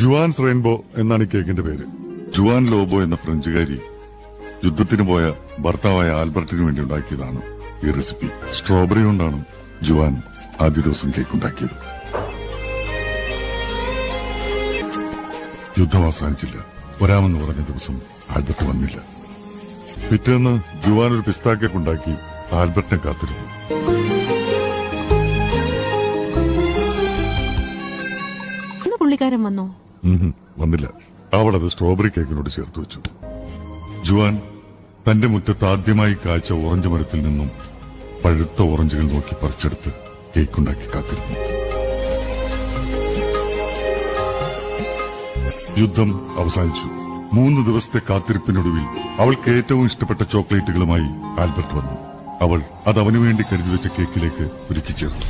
Juan's rainbow എന്നാണ് ഈ കേക്കിന്റെ പേര്. ജുവാൻ ലോബോ എന്ന ഫ്രഞ്ചുകാരി യുദ്ധത്തിന് പോയ ഭർത്താവായ ആൽബർട്ടിന് വേണ്ടി ഉണ്ടാക്കിയതാണ് ഈ റെസിപ്പി. സ്ട്രോബെറി കൊണ്ടാണ് ജുവാൻ ആദ്യ ദിവസം കേക്ക് ഉണ്ടാക്കിയത്. യുദ്ധം അവസാനിച്ചില്ല. വരാമെന്ന് പറഞ്ഞ ദിവസം ആൽബർട്ട് വന്നില്ല. പിറ്റേന്ന് ജുവാൻ ഒരു പിസ്താ കേക്ക് ഉണ്ടാക്കി ആൽബർട്ടിനെ കാത്തിരുന്നു. പുള്ളിക്കാരൻ വന്നോ? വന്നില്ല. അവളത് സ്ട്രോബെറി കേക്കിനോട് ചേർത്ത് വെച്ചു. ജുവാൻ തന്റെ മുറ്റത്ത് ആദ്യമായി കായ്ച്ച ഓറഞ്ച് മരത്തിൽ നിന്നും പഴുത്ത ഓറഞ്ചുകൾ നോക്കി പറിച്ചെടുത്ത് കേക്കുണ്ടാക്കി കാത്തിരുന്നു. യുദ്ധം അവസാനിച്ചു. 3 ദിവസത്തെ കാത്തിരിപ്പിനൊടുവിൽ അവൾക്ക് ഏറ്റവും ഇഷ്ടപ്പെട്ട ചോക്ലേറ്റുകളുമായി ആൽബർട്ട് വന്നു. അവൾ അത് അവനു വേണ്ടി കരുതി വെച്ച കേക്കിലേക്ക് ഒരുക്കി ചേർത്തു.